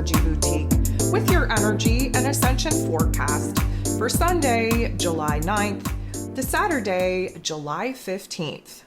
Astrology Boutique with your energy and Ascension forecast for Sunday, July 9th to Saturday, July 15th.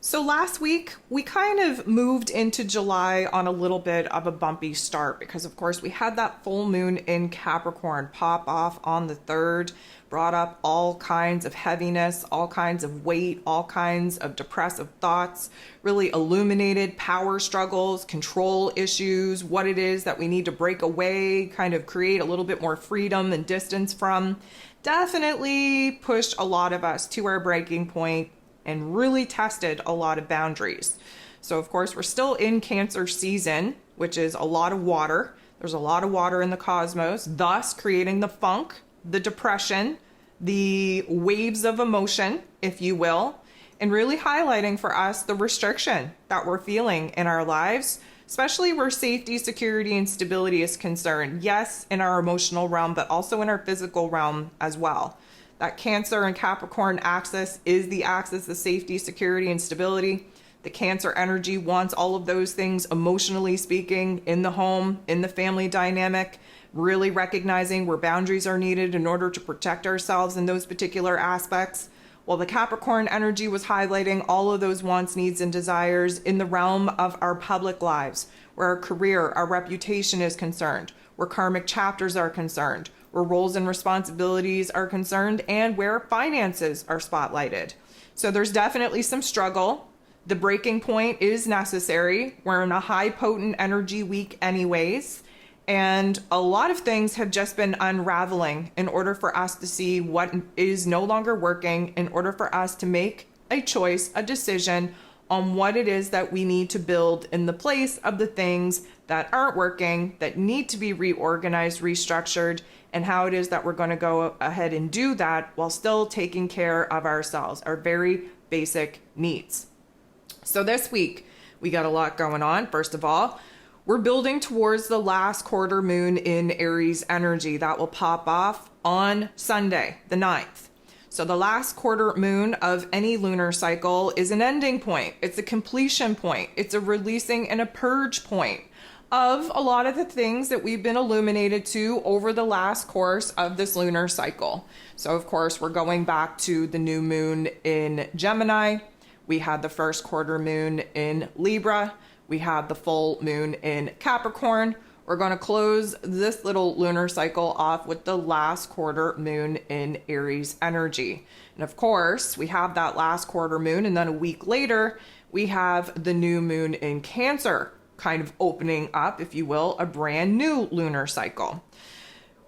So last week, we kind of moved into July on a little bit of a bumpy start because, of course, we had that full moon in Capricorn pop off on the 3rd, brought up all kinds of heaviness, all kinds of weight, all kinds of depressive thoughts, really illuminated power struggles, control issues, what it is that we need to break away, kind of create a little bit more freedom and distance from. Definitely pushed a lot of us to our breaking point and really tested a lot of boundaries. So of course, we're still in Cancer season, which is a lot of water. There's a lot of water in the cosmos, thus creating the funk, the depression, the waves of emotion, if you will, and really highlighting for us the restriction that we're feeling in our lives, especially where safety, security, and stability is concerned. Yes, in our emotional realm, but also in our physical realm as well. That Cancer and Capricorn axis is the axis of safety, security, and stability. The Cancer energy wants all of those things, emotionally speaking, in the home, in the family dynamic, really recognizing where boundaries are needed in order to protect ourselves in those particular aspects. While the Capricorn energy was highlighting all of those wants, needs, and desires in the realm of our public lives, where our career, our reputation is concerned, where karmic chapters are concerned, where roles and responsibilities are concerned, and where finances are spotlighted. So there's definitely some struggle. The breaking point is necessary. We're in a high potent energy week anyways, and a lot of things have just been unraveling in order for us to see what is no longer working, in order for us to make a choice, a decision on what it is that we need to build in the place of the things that aren't working, that need to be reorganized, restructured, and how it is that we're going to go ahead and do that while still taking care of ourselves, our very basic needs. So this week, we got a lot going on. First of all, we're building towards the last quarter moon in Aries energy. That will pop off on Sunday, the 9th. So the last quarter moon of any lunar cycle is an ending point. It's a completion point. It's a releasing and a purge point of a lot of the things that we've been illuminated to over the last course of this lunar cycle. So of course, we're going back to the new moon in Gemini. We had the first quarter moon in Libra. We had the full moon in Capricorn. We're going to close this little lunar cycle off with the last quarter moon in Aries energy. And of course, we have that last quarter moon, and then a week later, we have the new moon in Cancer, kind of opening up, if you will, a brand new lunar cycle.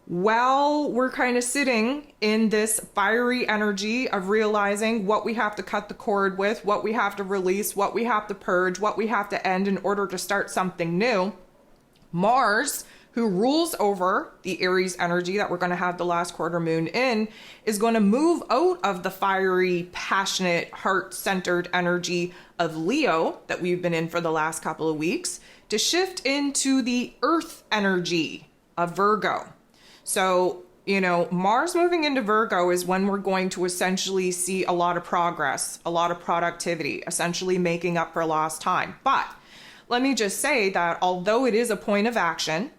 While we're kind of sitting in this fiery energy of realizing what we have to cut the cord with, what we have to release, what we have to purge, what we have to end in order to start something new, Mars, who rules over the Aries energy that we're going to have the last quarter moon in, is going to move out of the fiery, passionate, heart-centered energy of Leo that we've been in for the last couple of weeks to shift into the Earth energy of Virgo. So, Mars moving into Virgo is when we're going to essentially see a lot of progress, a lot of productivity, essentially making up for lost time. But let me just say that although it is a point of action,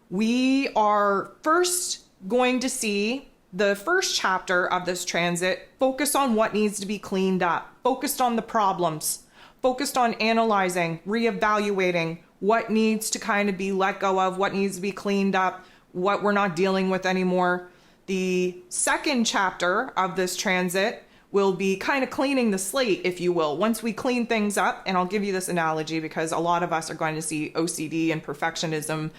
we are first going to see the first chapter of this transit focus on what needs to be cleaned up, focused on the problems, focused on analyzing, reevaluating what needs to kind of be let go of, what needs to be cleaned up, what we're not dealing with anymore. The second chapter of this transit will be kind of cleaning the slate, if you will. Once we clean things up, and I'll give you this analogy because a lot of us are going to see OCD and perfectionism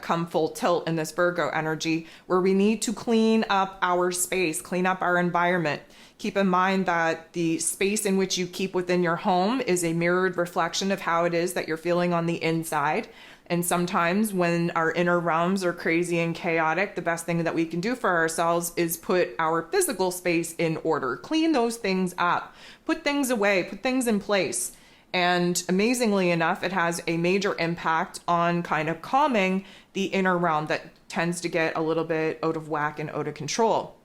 come full tilt in this Virgo energy, where we need to clean up our space, clean up our environment. Keep in mind that the space in which you keep within your home is a mirrored reflection of how it is that you're feeling on the inside. And sometimes when our inner realms are crazy and chaotic, the best thing that we can do for ourselves is put our physical space in order, clean those things up, put things away, put things in place. And amazingly enough, it has a major impact on kind of calming the inner realm that tends to get a little bit out of whack and out of control.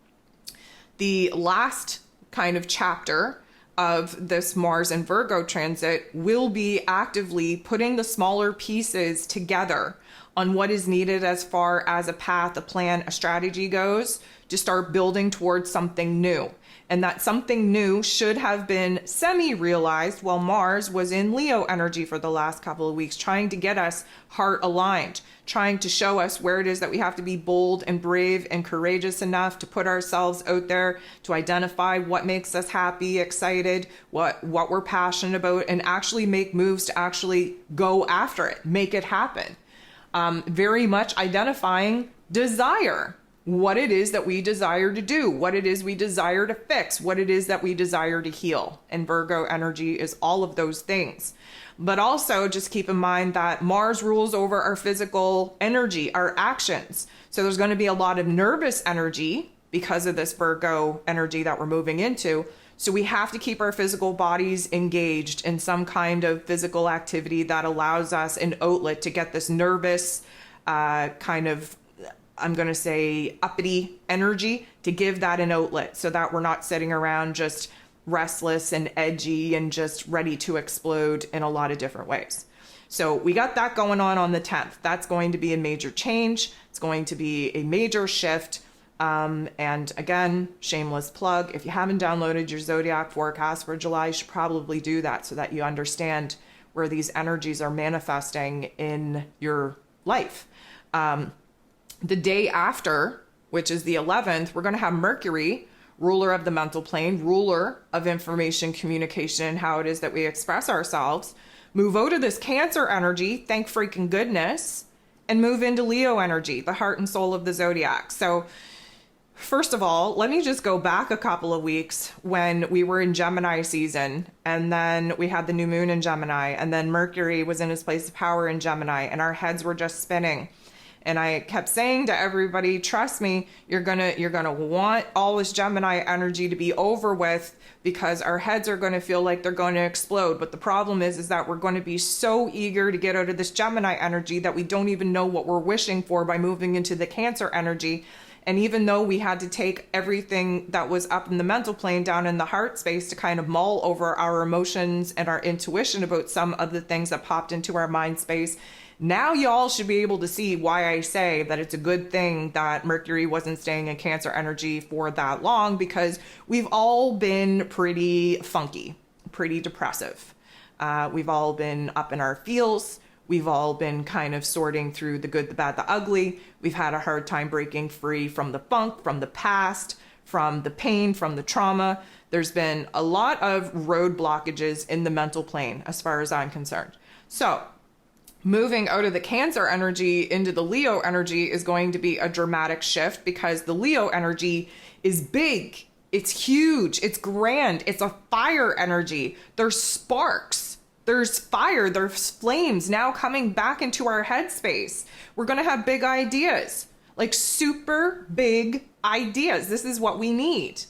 The last kind of chapter of this Mars and Virgo transit will be actively putting the smaller pieces together on what is needed as far as a path, a plan, a strategy goes to start building towards something new. And that something new should have been semi-realized while Mars was in Leo energy for the last couple of weeks, trying to get us heart aligned, trying to show us where it is that we have to be bold and brave and courageous enough to put ourselves out there, to identify what makes us happy, excited, what we're passionate about, and actually make moves to actually go after it, make it happen. Very much identifying desire, what it is that we desire to do, what it is we desire to fix, what it is that we desire to heal. And Virgo energy is all of those things. But also just keep in mind that Mars rules over our physical energy, our actions. So there's going to be a lot of nervous energy because of this Virgo energy that we're moving into. So we have to keep our physical bodies engaged in some kind of physical activity that allows us an outlet to get this nervous kind of, I'm going to say, uppity energy, to give that an outlet so that we're not sitting around just restless and edgy and just ready to explode in a lot of different ways. So we got that going on the 10th. That's going to be a major change. It's going to be a major shift. And again, shameless plug, if you haven't downloaded your zodiac forecast for July, you should probably do that so that you understand where these energies are manifesting in your life. The day after, which is the 11th, we're going to have Mercury, ruler of the mental plane, ruler of information, communication, and how it is that we express ourselves, move out of this Cancer energy, thank freaking goodness, and move into Leo energy, the heart and soul of the zodiac. So first of all, let me just go back a couple of weeks when we were in Gemini season, and then we had the new moon in Gemini, and then Mercury was in his place of power in Gemini, and our heads were just spinning. And I kept saying to everybody, trust me, you're gonna want all this Gemini energy to be over with, because our heads are going to feel like they're going to explode. But the problem is that we're going to be so eager to get out of this Gemini energy that we don't even know what we're wishing for by moving into the Cancer energy. And even though we had to take everything that was up in the mental plane down in the heart space to kind of mull over our emotions and our intuition about some of the things that popped into our mind space, now y'all should be able to see why I say that it's a good thing that Mercury wasn't staying in Cancer energy for that long, because we've all been pretty funky, pretty depressive. We've all been up in our feels. We've all been kind of sorting through the good, the bad, the ugly. We've had a hard time breaking free from the funk, from the past, from the pain, from the trauma. There's been a lot of road blockages in the mental plane as far as I'm concerned. So moving out of the Cancer energy into the Leo energy is going to be a dramatic shift, because the Leo energy is big, it's huge, it's grand, it's a fire energy. There's sparks, there's fire, there's flames now coming back into our headspace. We're going to have big ideas, like super big ideas. This is what we need.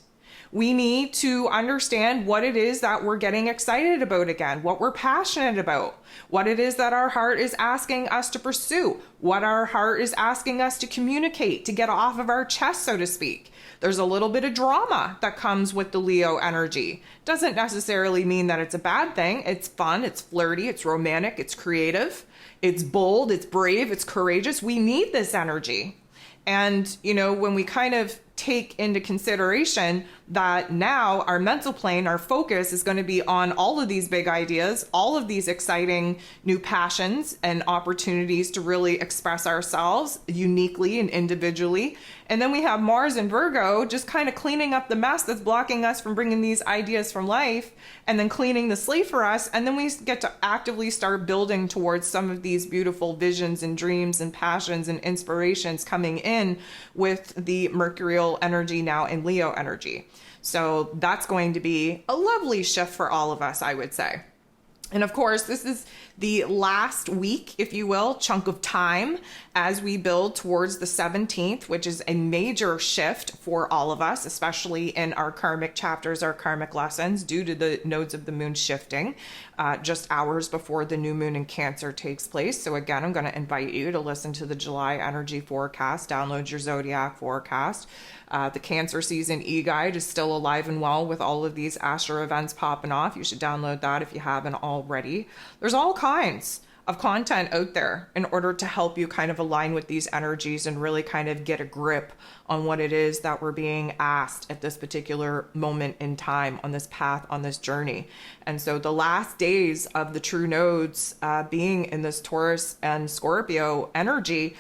We need to understand what it is that we're getting excited about again, what we're passionate about, what it is that our heart is asking us to pursue, what our heart is asking us to communicate, to get off of our chest, so to speak. There's a little bit of drama that comes with the Leo energy. Doesn't necessarily mean that it's a bad thing. It's fun, it's flirty, it's romantic, it's creative, it's bold, it's brave, it's courageous. We need this energy. And, you know, when we kind of take into consideration that now our mental plane, our focus is going to be on all of these big ideas, all of these exciting new passions and opportunities to really express ourselves uniquely and individually. And then we have Mars and Virgo just kind of cleaning up the mess that's blocking us from bringing these ideas from life, and then cleaning the slate for us. And then we get to actively start building towards some of these beautiful visions and dreams and passions and inspirations coming in with the Mercurial energy now in Leo energy. So that's going to be a lovely shift for all of us, I would say. And of course, this is the last week, if you will, chunk of time as we build towards the 17th, which is a major shift for all of us, especially in our karmic chapters, our karmic lessons, due to the nodes of the moon shifting just hours before the new moon in Cancer takes place. So again, I'm going to invite you to listen to the July energy forecast, download your zodiac forecast. The Cancer season e-guide is still alive and well with all of these astro events popping off. You should download that if you haven't already. There's all kinds of content out there in order to help you kind of align with these energies and really kind of get a grip on what it is that we're being asked at this particular moment in time on this path, on this journey. And so the last days of the true nodes being in this Taurus and Scorpio energy,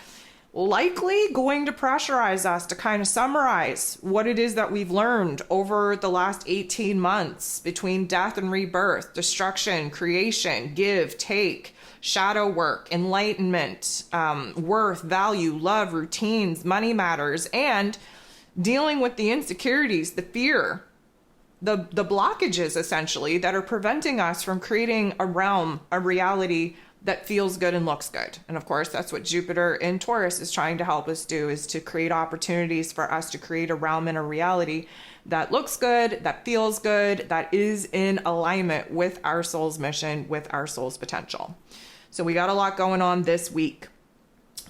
likely going to pressurize us to kind of summarize what it is that we've learned over the last 18 months between death and rebirth, destruction, creation, give, take, shadow work, enlightenment, worth, value, love, routines, money matters, and dealing with the insecurities, the fear, the blockages essentially that are preventing us from creating a realm, a reality that feels good and looks good. And of course, that's what Jupiter in Taurus is trying to help us do, is to create opportunities for us to create a realm and a reality that looks good, that feels good, that is in alignment with our soul's mission, with our soul's potential. So we got a lot going on this week.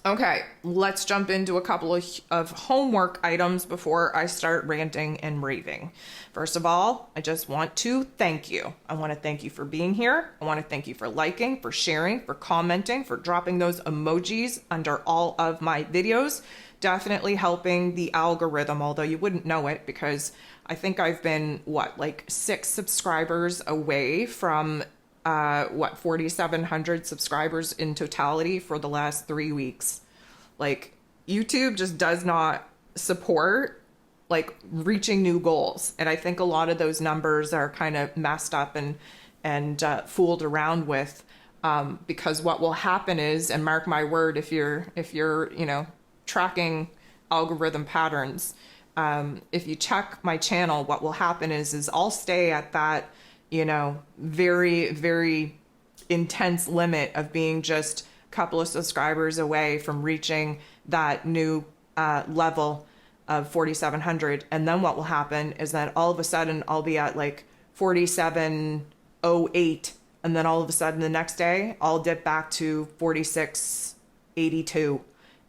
Okay, let's jump into a couple of homework items before I start ranting and raving. First of all, I just want to thank you. I want to thank you for being here. I want to thank you for liking, for sharing, for commenting, for dropping those emojis under all of my videos. Definitely helping the algorithm, although you wouldn't know it because I think I've been, like 6 subscribers away from 4,700 subscribers in totality for the last 3 weeks. Like, YouTube just does not support like reaching new goals. And I think a lot of those numbers are kind of messed up and fooled around with, because what will happen is, and mark my word, if you're, tracking algorithm patterns, if you check my channel, what will happen is I'll stay at that, very, very intense limit of being just a couple of subscribers away from reaching that new level of 4,700. And then what will happen is that all of a sudden I'll be at like 4,708. And then all of a sudden the next day I'll dip back to 4,682.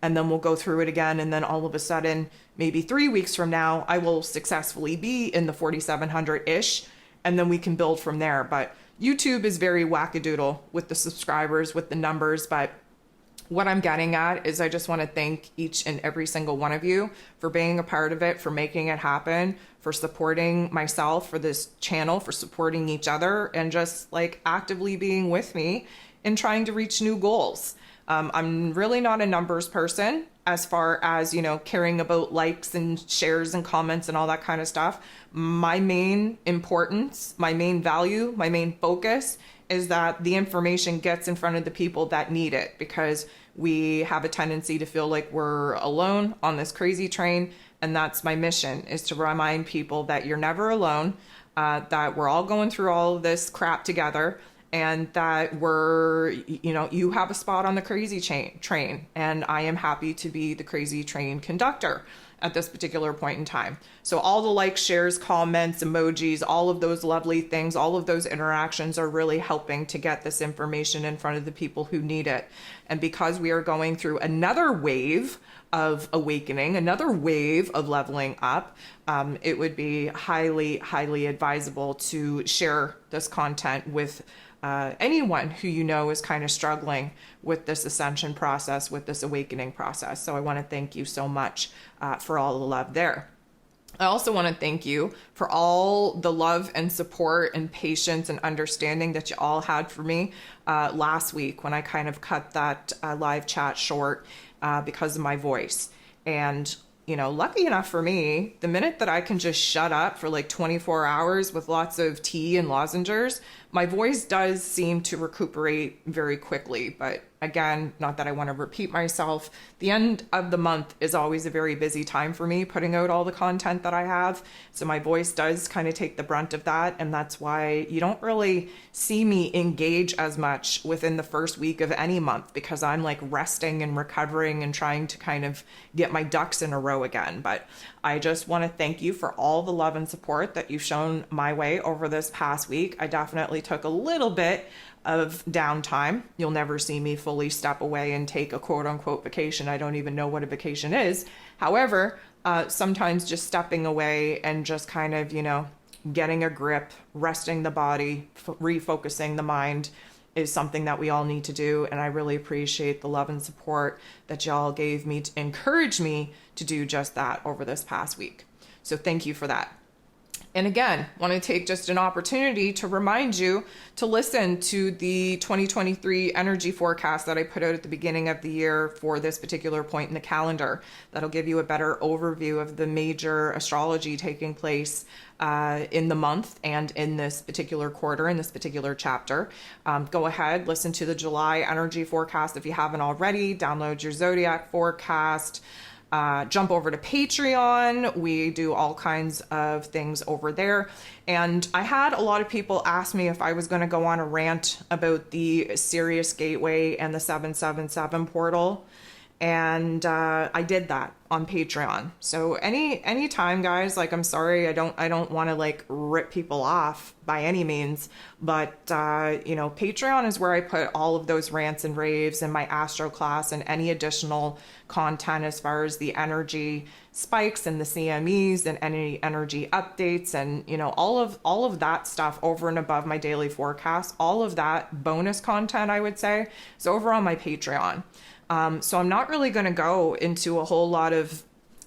And then we'll go through it again. And then all of a sudden, maybe 3 weeks from now, I will successfully be in the 4,700-ish. And then we can build from there. But YouTube is very wackadoodle with the subscribers, with the numbers. But what I'm getting at is I just want to thank each and every single one of you for being a part of it, for making it happen, for supporting myself, for this channel, for supporting each other, and just like actively being with me in trying to reach new goals. I'm really not a numbers person as far as, caring about likes and shares and comments and all that kind of stuff. My main importance, my main value, my main focus is that the information gets in front of the people that need it, because we have a tendency to feel like we're alone on this crazy train. And that's my mission, is to remind people that you're never alone, that we're all going through all of this crap together, and that you have a spot on the crazy train, and I am happy to be the crazy train conductor at this particular point in time. So all the likes, shares, comments, emojis, all of those lovely things, all of those interactions are really helping to get this information in front of the people who need it. And because we are going through another wave of awakening, another wave of leveling up, it would be highly, highly advisable to share this content with anyone who is kind of struggling with this ascension process, with this awakening process. So I want to thank you so much for all the love there. I also want to thank you for all the love and support and patience and understanding that you all had for me last week when I kind of cut that live chat short because of my voice. And lucky enough for me, the minute that I can just shut up for like 24 hours with lots of tea and lozenges, my voice does seem to recuperate very quickly. But again, not that I want to repeat myself, the end of the month is always a very busy time for me, putting out all the content that I have. So my voice does kind of take the brunt of that. And that's why you don't really see me engage as much within the first week of any month, because I'm like resting and recovering and trying to kind of get my ducks in a row again. But I just want to thank you for all the love and support that you've shown my way over this past week. I definitely took a little bit of downtime. You'll never see me fully step away and take a quote unquote vacation. I don't even know what a vacation is. However, sometimes just stepping away and just kind of, getting a grip, resting the body, refocusing the mind, is something that we all need to do. And I really appreciate the love and support that y'all gave me to encourage me to do just that over this past week. So thank you for that. And again, want to take just an opportunity to remind you to listen to the 2023 energy forecast that I put out at the beginning of the year for this particular point in the calendar. That'll give you a better overview of the major astrology taking place in the month and in this particular quarter, in this particular chapter. Go ahead, listen to the July energy forecast if you haven't already. Download your zodiac forecast. Jump over to Patreon. We do all kinds of things over there. And I had a lot of people ask me if I was going to go on a rant about the Sirius Gateway and the 777 portal. And I did that on Patreon. So any time, guys, like, I'm sorry, I don't want to like rip people off by any means, but Patreon is where I put all of those rants and raves and my astro class and any additional content as far as the energy spikes and the CMEs and any energy updates and all of that stuff over and above my daily forecast. All of that bonus content, I would say, is over on my Patreon. So I'm not really going to go into a whole lot of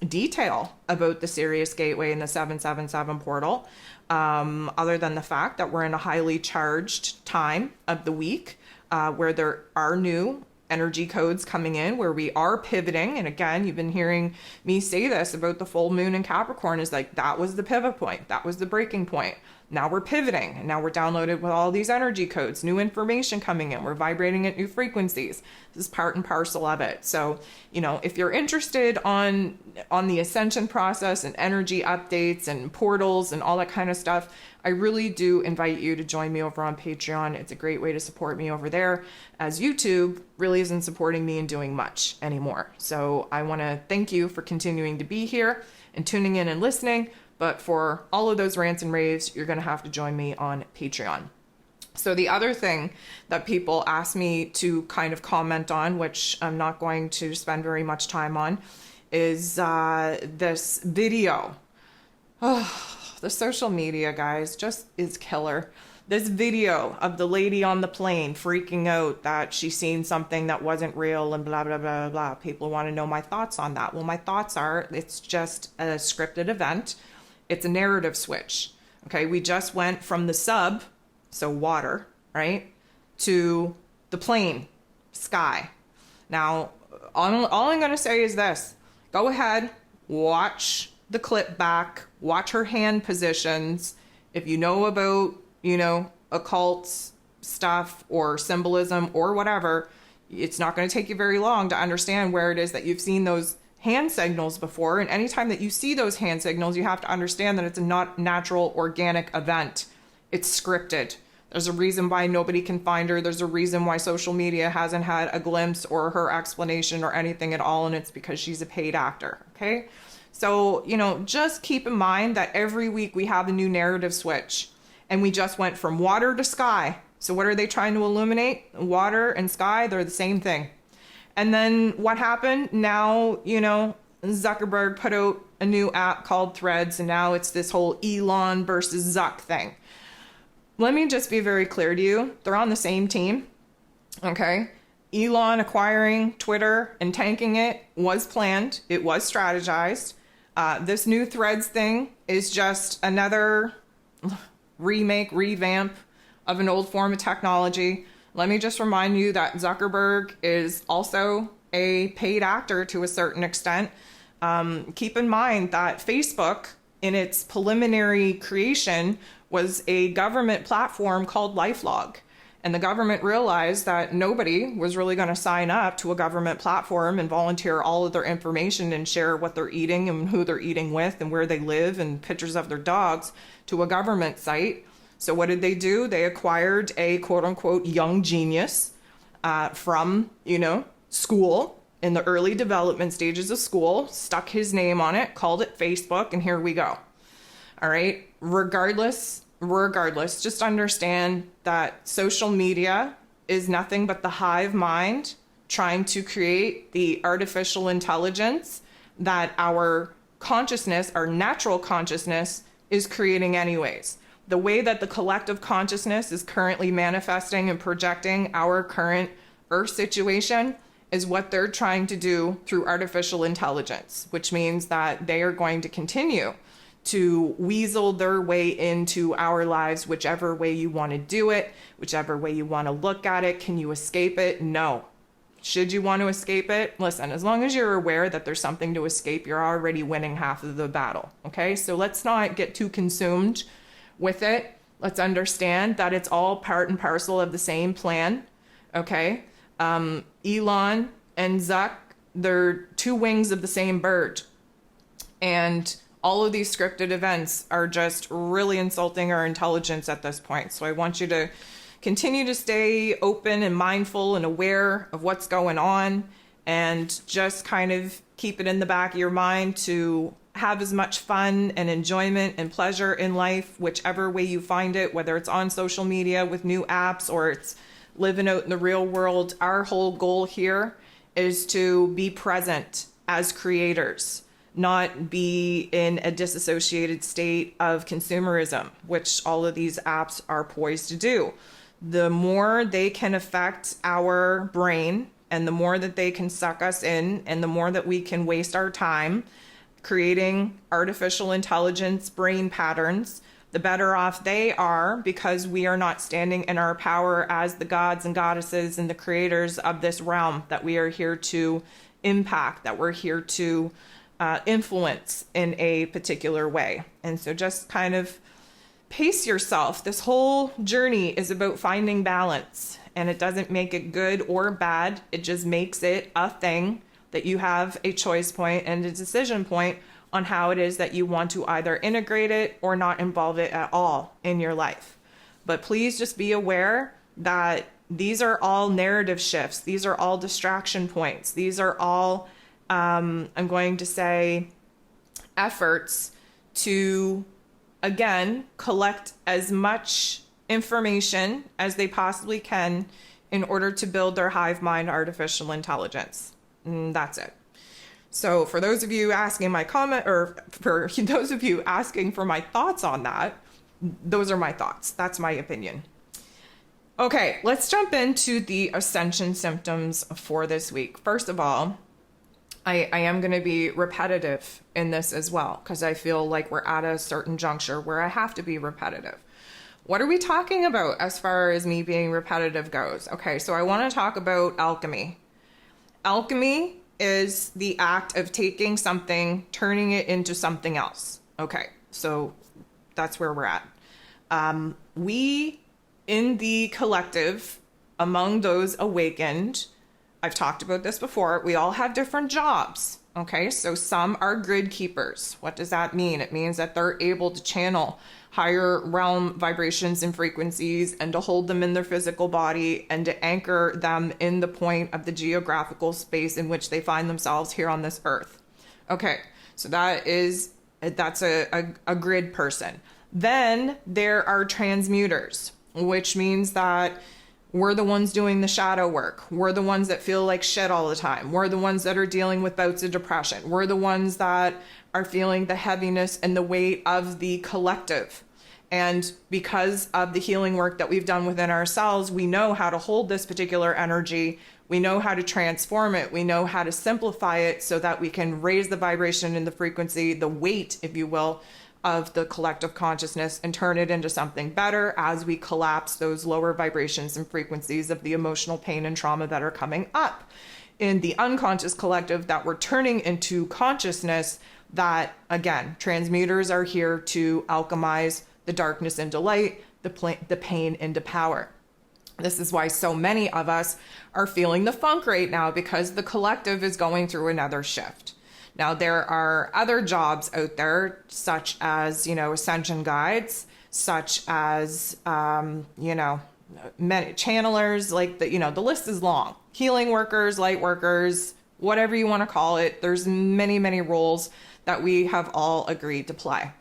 detail about the Sirius Gateway and the 777 portal, other than the fact that we're in a highly charged time of the week, where there are new energy codes coming in, where we are pivoting. And again, you've been hearing me say this about the full moon in Capricorn, is like, that was the pivot point. That was the breaking point. Now we're pivoting, and now we're downloaded with all these energy codes, new information coming in. We're vibrating at new frequencies. This is part and parcel of it. So, if you're interested on the ascension process and energy updates and portals and all that kind of stuff, I really do invite you to join me over on Patreon. It's a great way to support me over there, as YouTube really isn't supporting me and doing much anymore. So I want to thank you for continuing to be here and tuning in and listening. But for all of those rants and raves, you're going to have to join me on Patreon. So the other thing that people ask me to kind of comment on, which I'm not going to spend very much time on, is this video. Oh, the social media, guys, just is killer. This video of the lady on the plane freaking out that she's seen something that wasn't real and blah, blah, blah, blah. People want to know my thoughts on that. Well, my thoughts are, it's just a scripted event. It's a narrative switch. Okay, we just went from the sub, so water, right, to the plane, sky. Now, all I'm going to say is this. Go ahead, watch the clip back, watch her hand positions. If you know about, occult stuff or symbolism or whatever, it's not going to take you very long to understand where it is that you've seen those hand signals before. And anytime that you see those hand signals, you have to understand that it's a not natural, organic event. It's scripted. There's a reason why nobody can find her. There's a reason why social media hasn't had a glimpse or her explanation or anything at all. And it's because she's a paid actor. Okay. So, just keep in mind that every week we have a new narrative switch, and we just went from water to sky. So what are they trying to illuminate? Water and sky, they're the same thing. And then what happened? Now, Zuckerberg put out a new app called Threads, and now it's this whole Elon versus Zuck thing. Let me just be very clear to you. They're on the same team, okay? Elon acquiring Twitter and tanking it was planned. It was strategized. This new Threads thing is just another revamp of an old form of technology. Let me just remind you that Zuckerberg is also a paid actor to a certain extent. Keep in mind that Facebook, in its preliminary creation, was a government platform called LifeLog. And the government realized that nobody was really going to sign up to a government platform and volunteer all of their information and share what they're eating and who they're eating with and where they live and pictures of their dogs to a government site. So what did they do? They acquired a quote unquote young genius from, school in the early development stages of school, stuck his name on it, called it Facebook, and here we go. All right. Regardless, just understand that social media is nothing but the hive mind trying to create the artificial intelligence that our consciousness, our natural consciousness, is creating anyways. The way that the collective consciousness is currently manifesting and projecting our current Earth situation is what they're trying to do through artificial intelligence, which means that they are going to continue to weasel their way into our lives, whichever way you want to do it, whichever way you want to look at it. Can you escape it? No. Should you want to escape it? Listen, as long as you're aware that there's something to escape, you're already winning half of the battle. Okay, so let's not get too consumed with it. Let's understand that it's all part and parcel of the same plan. Okay, Elon and Zuck, they're two wings of the same bird. And all of these scripted events are just really insulting our intelligence at this point. So I want you to continue to stay open and mindful and aware of what's going on, and just kind of keep it in the back of your mind to have as much fun and enjoyment and pleasure in life, whichever way you find it, whether it's on social media with new apps or it's living out in the real world. Our whole goal here is to be present as creators, not be in a disassociated state of consumerism, which all of these apps are poised to do. The more they can affect our brain, and the more that they can suck us in, and the more that we can waste our time creating artificial intelligence brain patterns, the better off they are, because we are not standing in our power as the gods and goddesses and the creators of this realm that we are here to impact, that we're here to influence in a particular way. And so just kind of pace yourself. This whole journey is about finding balance, and it doesn't make it good or bad. It just makes it a thing that you have a choice point and a decision point on how it is that you want to either integrate it or not involve it at all in your life. But please just be aware that these are all narrative shifts. These are all distraction points. These are all, I'm going to say, efforts to, again, collect as much information as they possibly can in order to build their hive mind artificial intelligence. And that's it. So for those of you asking my comment, or for those of you asking for my thoughts on that, those are my thoughts. That's my opinion. Okay, let's jump into the Ascension symptoms for this week. First of all, I am going to be repetitive in this as well, because I feel like we're at a certain juncture where I have to be repetitive. What are we talking about as far as me being repetitive goes? Okay, so I want to talk about alchemy. Alchemy is the act of taking something, turning it into something else. Okay, so that's where we're at. We, in the collective, among those awakened, I've talked about this before, we all have different jobs. Okay, so some are grid keepers. What does that mean? It means that they're able to channel higher realm vibrations and frequencies and to hold them in their physical body and to anchor them in the point of the geographical space in which they find themselves here on this earth. Okay, so that's a grid person. Then there are transmuters, which means that we're the ones doing the shadow work. We're the ones that feel like shit all the time. We're the ones that are dealing with bouts of depression. We're the ones that are feeling the heaviness and the weight of the collective. And because of the healing work that we've done within ourselves, we know how to hold this particular energy. We know how to transform it. We know how to simplify it so that we can raise the vibration and the frequency, the weight, if you will, of the collective consciousness and turn it into something better as we collapse those lower vibrations and frequencies of the emotional pain and trauma that are coming up in the unconscious collective that we're turning into consciousness. That, again, transmuters are here to alchemize the darkness into light, the pain into power. This is why so many of us are feeling the funk right now, because the collective is going through another shift. Now, there are other jobs out there, such as, Ascension guides, such as, many channelers, like the list is long. Healing workers, light workers, whatever you want to call it. There's many, many roles that we have all agreed to play.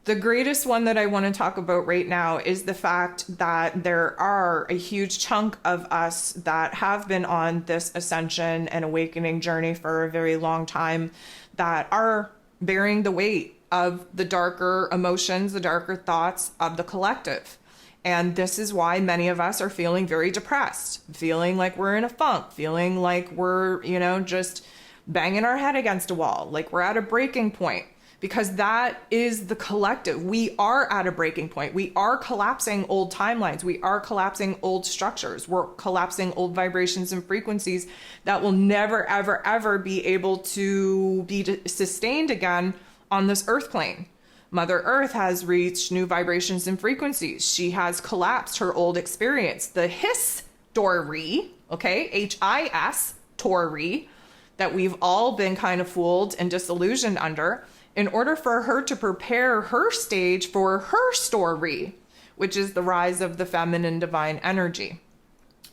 The greatest one that I want to talk about right now is the fact that there are a huge chunk of us that have been on this ascension and awakening journey for a very long time that are bearing the weight of the darker emotions, the darker thoughts of the collective. And this is why many of us are feeling very depressed, feeling like we're in a funk, feeling like we're, just banging our head against a wall, like we're at a breaking point, because that is the collective. We are at a breaking point. We are collapsing old timelines. We are collapsing old structures. We're collapsing old vibrations and frequencies that will never, ever, ever be able to be sustained again on this earth plane. Mother Earth has reached new vibrations and frequencies. She has collapsed her old experience. The history, okay, H-I-S, Tori, that we've all been kind of fooled and disillusioned under, in order for her to prepare her stage for her story, which is the rise of the feminine divine energy.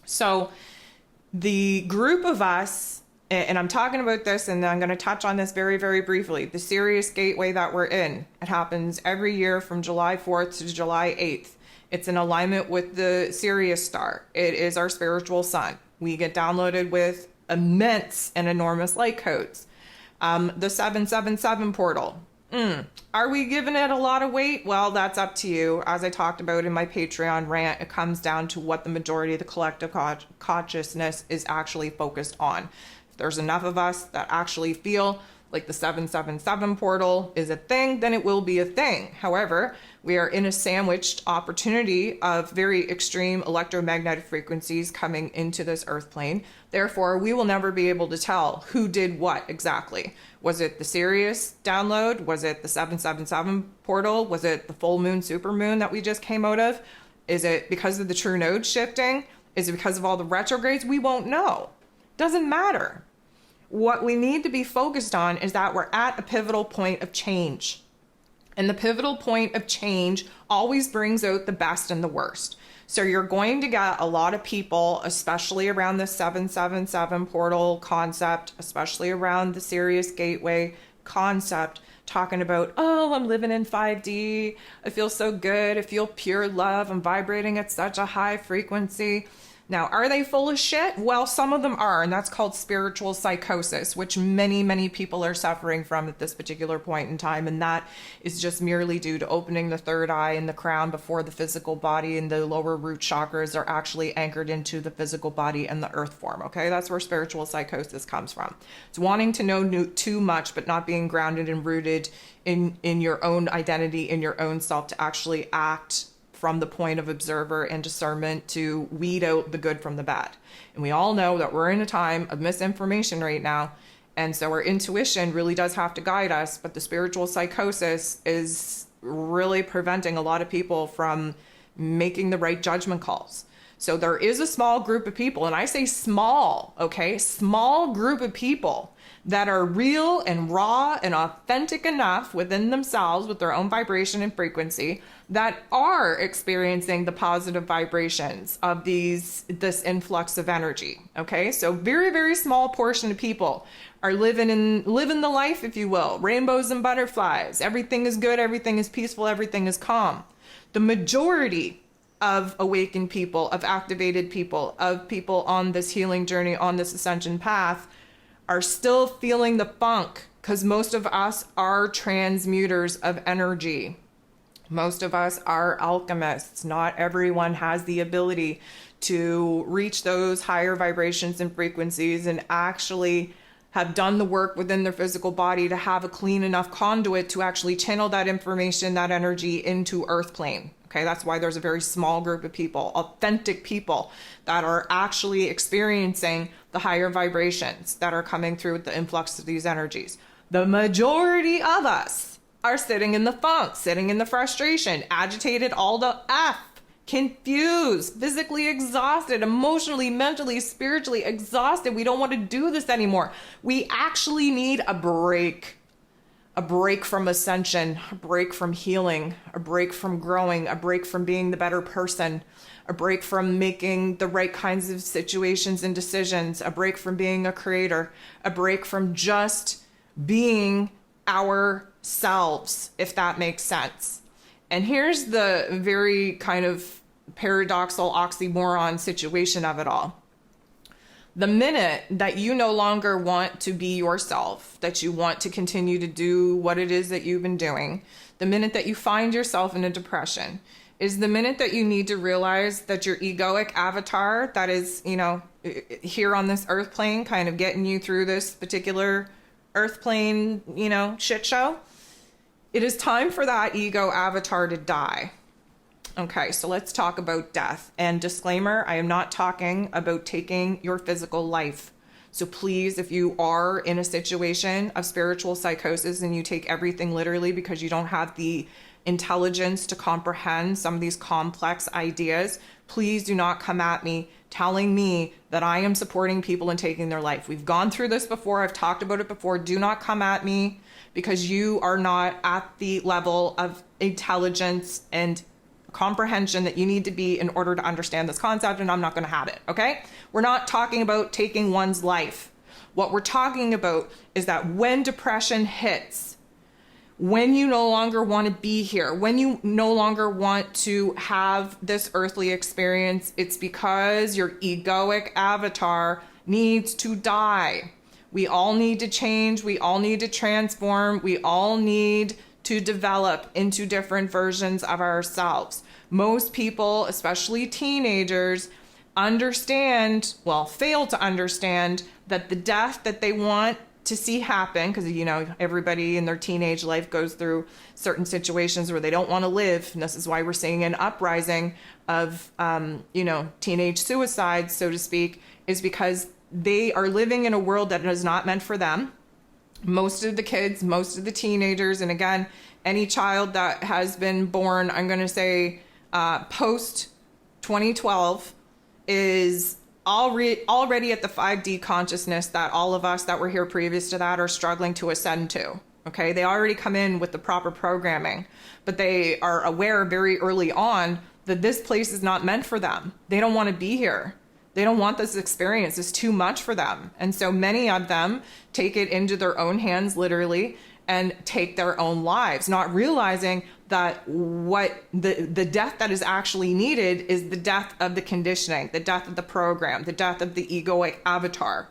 So the group of us, and I'm talking about this, and I'm going to touch on this very, very briefly, the Sirius gateway that we're in. It happens every year from July 4th to July 8th. It's in alignment with the Sirius star. It is our spiritual sun. We get downloaded with immense and enormous light codes. The 777 portal. Are we giving it a lot of weight? Well, that's up to you. As I talked about in my Patreon rant, it comes down to what the majority of the collective consciousness is actually focused on. If there's enough of us that actually feel like the 777 portal is a thing, then it will be a thing. However, we are in a sandwiched opportunity of very extreme electromagnetic frequencies coming into this earth plane. Therefore, we will never be able to tell who did what exactly. Was it the Sirius download? Was it the 777 portal? Was it the full moon, super moon that we just came out of? Is it because of the true node shifting? Is it because of all the retrogrades? We won't know. Doesn't matter. What we need to be focused on is that we're at a pivotal point of change. And the pivotal point of change always brings out the best and the worst. So you're going to get a lot of people, especially around the 777 portal concept, especially around the Sirius gateway concept, talking about, oh, I'm living in 5D. I feel so good. I feel pure love. I'm vibrating at such a high frequency. Now, are they full of shit? Well, some of them are, and that's called spiritual psychosis, which many, many people are suffering from at this particular point in time, and that is just merely due to opening the third eye and the crown before the physical body, and the lower root chakras are actually anchored into the physical body and the earth form, okay? That's where spiritual psychosis comes from. It's wanting to know too much, but not being grounded and rooted in your own identity, in your own self, to actually act from the point of observer and discernment to weed out the good from the bad. And we all know that we're in a time of misinformation right now. And so our intuition really does have to guide us, but the spiritual psychosis is really preventing a lot of people from making the right judgment calls. So there is a small group of people, and I say small, okay? Small group of people that are real and raw and authentic enough within themselves with their own vibration and frequency that are experiencing the positive vibrations of this influx of energy, okay? So very, very small portion of people are living the life, if you will, rainbows and butterflies. Everything is good, everything is peaceful, everything is calm. The majority of awakened people, of activated people, of people on this healing journey, on this ascension path, are still feeling the funk, because most of us are transmuters of energy. Most of us are alchemists. Not everyone has the ability to reach those higher vibrations and frequencies and actually have done the work within their physical body to have a clean enough conduit to actually channel that information, that energy into earth plane. Okay, that's why there's a very small group of people, authentic people, that are actually experiencing the higher vibrations that are coming through with the influx of these energies. The majority of us are sitting in the funk, sitting in the frustration, agitated, all the F, confused, physically exhausted, emotionally, mentally, spiritually exhausted. We don't want to do this anymore. We actually need a break. A break from ascension, a break from healing, a break from growing, a break from being the better person, a break from making the right kinds of situations and decisions, a break from being a creator, a break from just being ourselves, if that makes sense. And here's the very kind of paradoxical oxymoron situation of it all. The minute that you no longer want to be yourself, that you want to continue to do what it is that you've been doing, the minute that you find yourself in a depression, is the minute that you need to realize that your egoic avatar that is, here on this earth plane, kind of getting you through this particular earth plane, shit show. It is time for that ego avatar to die. Okay, so let's talk about death. And disclaimer, I am not talking about taking your physical life. So please, if you are in a situation of spiritual psychosis and you take everything literally because you don't have the intelligence to comprehend some of these complex ideas, please do not come at me telling me that I am supporting people in taking their life. We've gone through this before. I've talked about it before. Do not come at me because you are not at the level of intelligence and comprehension that you need to be in order to understand this concept, and I'm not going to have it, okay? We're not talking about taking one's life. What we're talking about is that when depression hits, when you no longer want to be here, when you no longer want to have this earthly experience, it's because your egoic avatar needs to die. We all need to change. We all need to transform. We all need to develop into different versions of ourselves. Most people, especially teenagers, fail to understand that the death that they want to see happen, because everybody in their teenage life goes through certain situations where they don't want to live, and this is why we're seeing an uprising of teenage suicides, so to speak, is because they are living in a world that is not meant for them. Most of the kids, most of the teenagers, and again, any child that has been born, I'm going to say post 2012, is already at the 5D consciousness that all of us that were here previous to that are struggling to ascend to. Okay, they already come in with the proper programming, but they are aware very early on that this place is not meant for them. They don't want to be here. They don't want this experience. It's too much for them. And so many of them take it into their own hands, literally, and take their own lives, not realizing that what the death that is actually needed is the death of the conditioning, the death of the program, the death of the egoic avatar.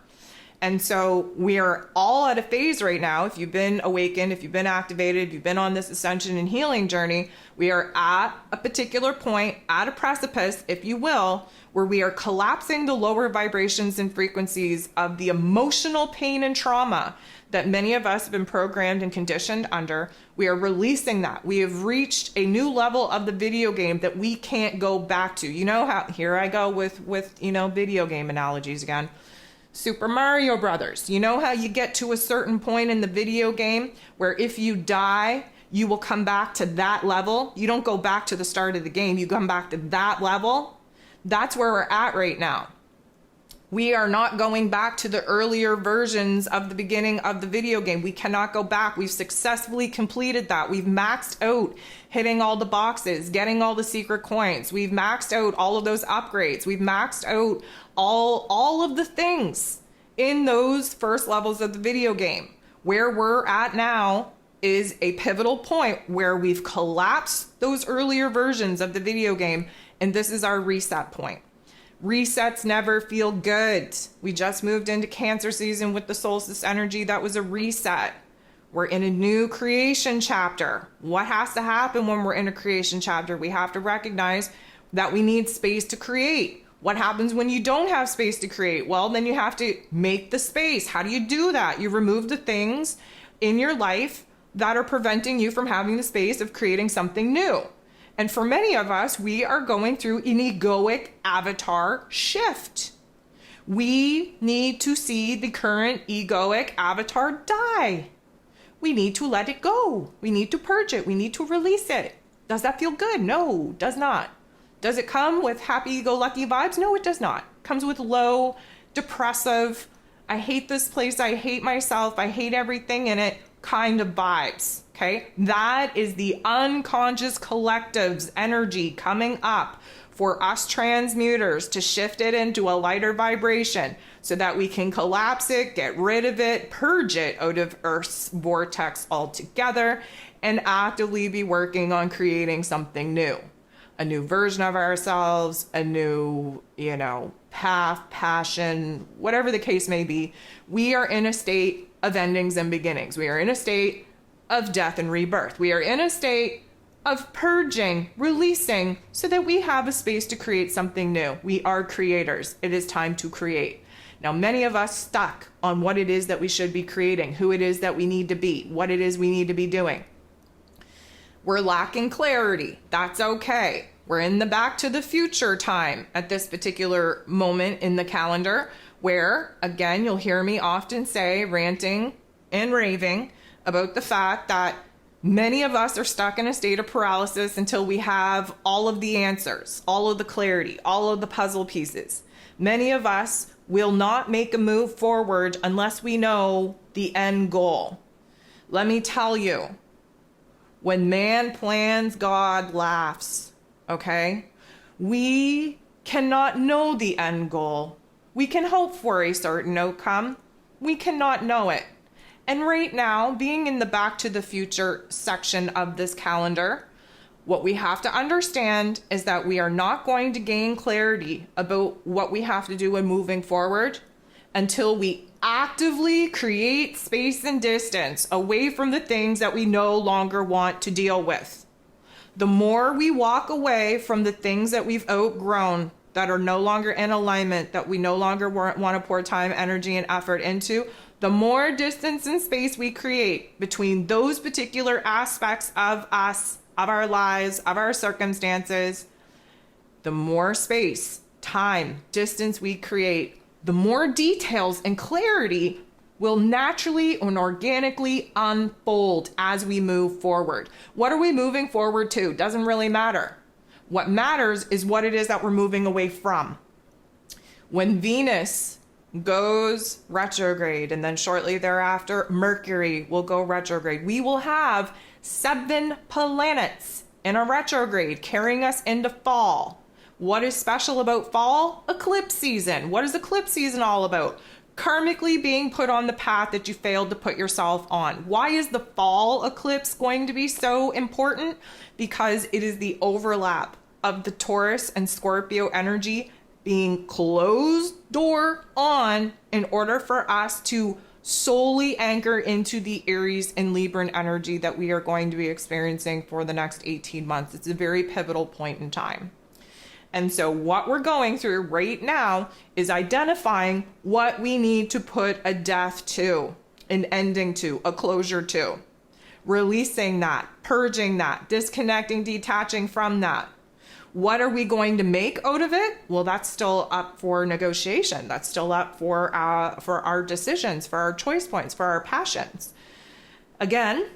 And so we are all at a phase right now. If you've been awakened, if you've been activated, if you've been on this ascension and healing journey, we are at a particular point, at a precipice, if you will, where we are collapsing the lower vibrations and frequencies of the emotional pain and trauma that many of us have been programmed and conditioned under. We are releasing that. We have reached a new level of the video game that we can't go back to. You know how, here I go with video game analogies again. Super Mario Brothers. You know how you get to a certain point in the video game where if you die, you will come back to that level? You don't go back to the start of the game. You come back to that level. That's where we're at right now. We are not going back to the earlier versions of the beginning of the video game. We cannot go back. We've successfully completed that. We've maxed out hitting all the boxes, getting all the secret coins. We've maxed out all of those upgrades. We've maxed out all of the things in those first levels of the video game. Where we're at now is a pivotal point where we've collapsed those earlier versions of the video game, and this is our reset point. Resets never feel good. We just moved into Cancer season with the solstice energy. That was a reset. We're in a new creation chapter. What has to happen when we're in a creation chapter? We have to recognize that we need space to create. What happens when you don't have space to create? Well, then you have to make the space. How do you do that? You remove the things in your life that are preventing you from having the space of creating something new. And for many of us, we are going through an egoic avatar shift. We need to see the current egoic avatar die. We need to let it go. We need to purge it. We need to release it. Does that feel good? No, does not. Does it come with happy-go-lucky vibes? No, it does not. It comes with low, depressive, I hate this place, I hate myself, I hate everything in it kind of vibes. Okay, that is the unconscious collective's energy coming up for us transmuters to shift it into a lighter vibration so that we can collapse it, get rid of it, purge it out of Earth's vortex altogether, and actively be working on creating something new. a new version of ourselves, a new, path, passion, whatever the case may be. We are in a state of endings and beginnings. We are in a state of death and rebirth. We are in a state of purging, releasing, so that we have a space to create something new. We are creators. It is time to create. Now, many of us stuck on what it is that we should be creating, who it is that we need to be, what it is we need to be doing. We're lacking clarity. That's okay. We're in the back to the future time at this particular moment in the calendar where, again, you'll hear me often say, ranting and raving about the fact that many of us are stuck in a state of paralysis until we have all of the answers, all of the clarity, all of the puzzle pieces. Many of us will not make a move forward unless we know the end goal. Let me tell you, when man plans, God laughs, okay? We cannot know the end goal. We can hope for a certain outcome. We cannot know it. And right now, being in the Back to the Future section of this calendar, what we have to understand is that we are not going to gain clarity about what we have to do when moving forward until we actively create space and distance away from the things that we no longer want to deal with. The more we walk away from the things that we've outgrown, that are no longer in alignment, that we no longer want to pour time, energy, and effort into, the more distance and space we create between those particular aspects of us, of our lives, of our circumstances, the more space, time, distance we create, the more details and clarity will naturally and organically unfold as we move forward. What are we moving forward to? Doesn't really matter. What matters is what it is that we're moving away from. When Venus goes retrograde, and then shortly thereafter, Mercury will go retrograde, we will have 7 planets in a retrograde carrying us into fall. What is special about fall? Eclipse season. What is eclipse season all about? Karmically being put on the path that you failed to put yourself on. Why is the fall eclipse going to be so important? Because it is the overlap of the Taurus and Scorpio energy being closed door on in order for us to solely anchor into the Aries and Libran energy that we are going to be experiencing for the next 18 months. It's a very pivotal point in time. And so what we're going through right now is identifying what we need to put a death to, an ending to, a closure to, releasing that, purging that, disconnecting, detaching from that. What are we going to make out of it? Well, that's still up for negotiation. That's still up for our decisions, for our choice points, for our passions. Again,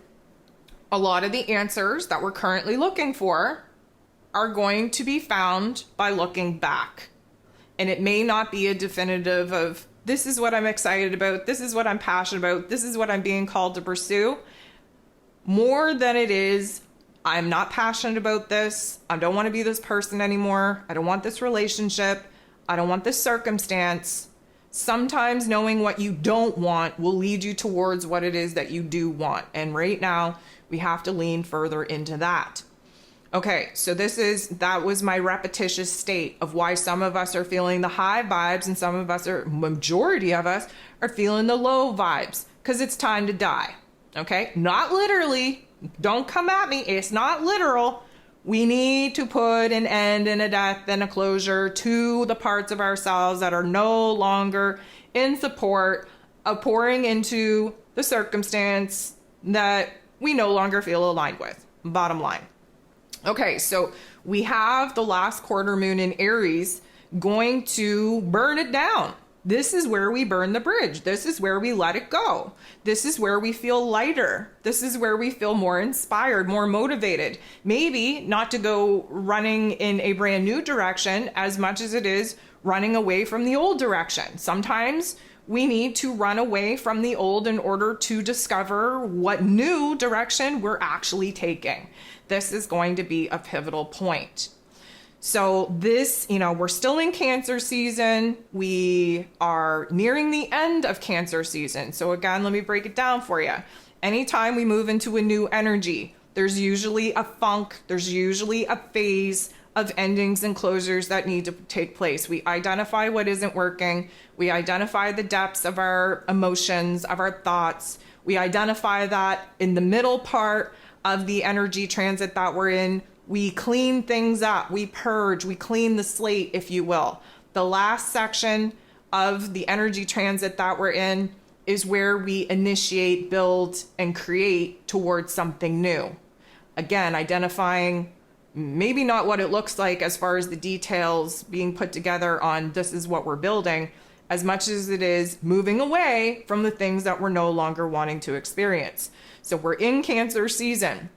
a lot of the answers that we're currently looking for are going to be found by looking back. And it may not be a definitive of, this is what I'm excited about, this is what I'm passionate about, this is what I'm being called to pursue, more than it is, I'm not passionate about this, I don't want to be this person anymore, I don't want this relationship, I don't want this circumstance. Sometimes knowing what you don't want will lead you towards what it is that you do want. And right now, we have to lean further into that. Okay, so that was my repetitious state of why some of us are feeling the high vibes and some of us majority of us are feeling the low vibes, because it's time to die. Okay, not literally, don't come at me, it's not literal. We need to put an end and a death and a closure to the parts of ourselves that are no longer in support of pouring into the circumstance that we no longer feel aligned with, bottom line. Okay, so we have the last quarter moon in Aries going to burn it down. This is where we burn the bridge. This is where we let it go. This is where we feel lighter. This is where we feel more inspired, more motivated. Maybe not to go running in a brand new direction as much as it is running away from the old direction. Sometimes we need to run away from the old in order to discover what new direction we're actually taking. This is going to be a pivotal point. So this, we're still in Cancer season. We are nearing the end of Cancer season. So again, let me break it down for you. Anytime we move into a new energy, there's usually a funk, there's usually a phase of endings and closures that need to take place. We identify what isn't working. We identify the depths of our emotions, of our thoughts. We identify that in the middle part of the energy transit that we're in. We clean things up. We purge. We clean the slate, if you will. The last section of the energy transit that we're in is where we initiate, build, and create towards something new. Again, identifying maybe not what it looks like as far as the details being put together on this is what we're building, as much as it is moving away from the things that we're no longer wanting to experience. So we're in Cancer season.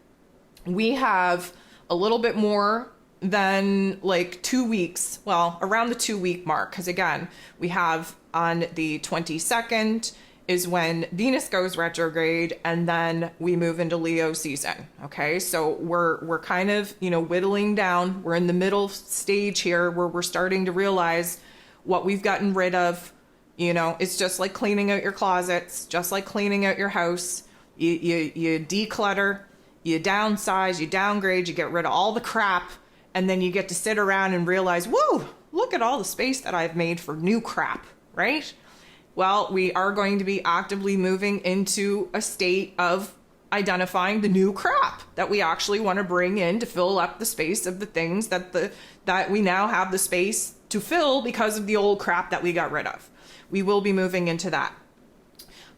We have a little bit more than like 2 weeks, well, around the 2-week mark, because again, we have on the 22nd is when Venus goes retrograde, and then we move into Leo season. Okay, so we're kind of, whittling down. We're in the middle stage here where we're starting to realize what we've gotten rid of. It's just like cleaning out your closets, just like cleaning out your house. You declutter, you downsize, you downgrade, you get rid of all the crap, and then you get to sit around and realize, whoa, look at all the space that I've made for new crap, right? Well, we are going to be actively moving into a state of identifying the new crap that we actually want to bring in to fill up the space of the things that we now have the space to fill because of the old crap that we got rid of. We will be moving into that.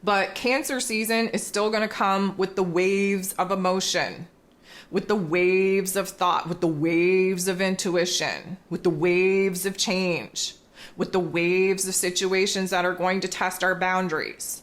But Cancer season is still going to come with the waves of emotion, with the waves of thought, with the waves of intuition, with the waves of change, with the waves of situations that are going to test our boundaries.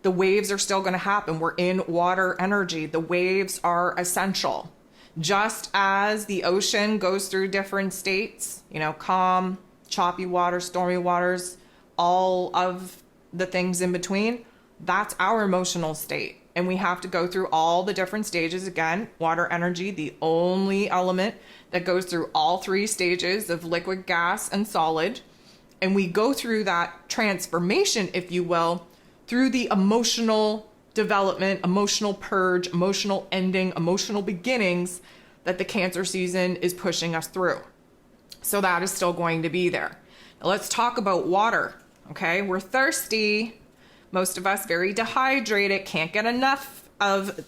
The waves are still going to happen. We're in water energy. The waves are essential. Just as the ocean goes through different states, calm, choppy waters, stormy waters, all of the things in between, that's our emotional state. And we have to go through all the different stages. Again, water energy, the only element that goes through all 3 stages of liquid, gas, and solid. And we go through that transformation, if you will, through the emotional development, emotional purge, emotional ending, emotional beginnings that the Cancer season is pushing us through. So that is still going to be there. Now let's talk about water. Okay, we're thirsty. Most of us very dehydrated, can't get enough of,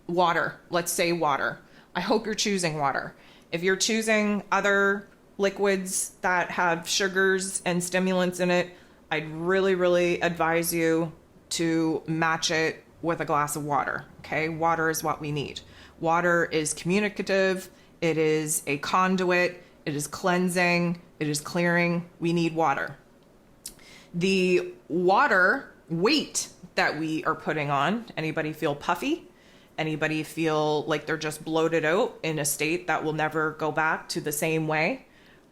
water. Let's say water. I hope you're choosing water. If you're choosing other liquids that have sugars and stimulants in it, I'd really, really advise you to match it with a glass of water. Okay, water is what we need. Water is communicative. It is a conduit. It is cleansing. It is clearing. We need water. The water weight that we are putting on, anybody feel puffy? Anybody feel like they're just bloated out in a state that will never go back to the same way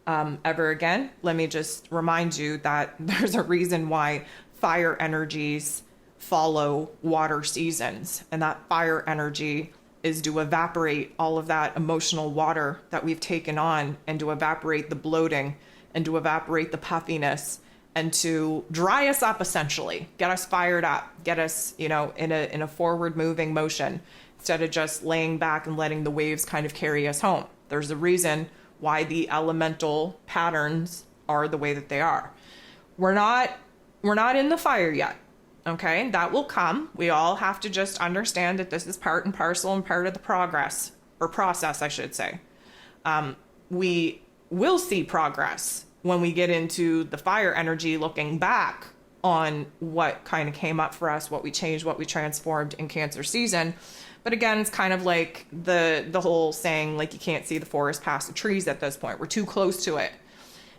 ever again? Let me just remind you that there's a reason why fire energies follow water seasons, and that fire energy is to evaporate all of that emotional water that we've taken on, and to evaporate the bloating, and to evaporate the puffiness, and to dry us up, essentially, get us fired up, get us, in a forward moving motion, instead of just laying back and letting the waves kind of carry us home. There's a reason why the elemental patterns are the way that they are. We're not in the fire yet. Okay, that will come. We all have to just understand that this is part and parcel and part of the progress, or process, I should say. We will see progress when we get into the fire energy, looking back on what kind of came up for us, what we changed, what we transformed in Cancer season. But again, it's kind of like the whole saying, like, you can't see the forest past the trees at this point. We're too close to it.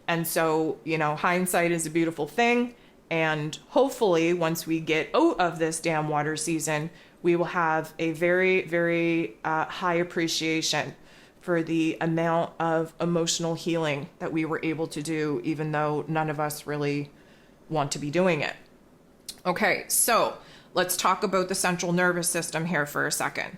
And so, hindsight is a beautiful thing. And hopefully, once we get out of this damn water season, we will have a very, very high appreciation for the amount of emotional healing that we were able to do, even though none of us really want to be doing it. Okay, so let's talk about the central nervous system here for a second.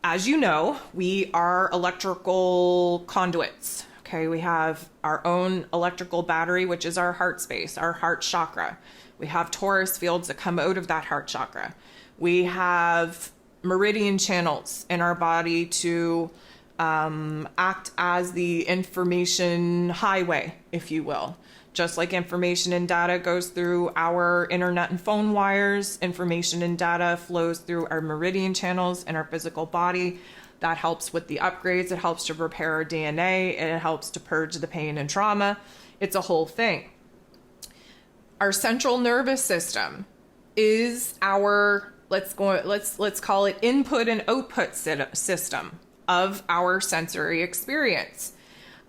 As you know, we are electrical conduits. Okay, we have our own electrical battery, which is our heart space, our heart chakra. We have torus fields that come out of that heart chakra. We have meridian channels in our body to act as the information highway, if you will. Just like information and data goes through our internet and phone wires, information and data flows through our meridian channels in our physical body. That helps with the upgrades. It helps to repair our DNA. And it helps to purge the pain and trauma. It's a whole thing. Our central nervous system is our, let's call it input and output system of our sensory experience.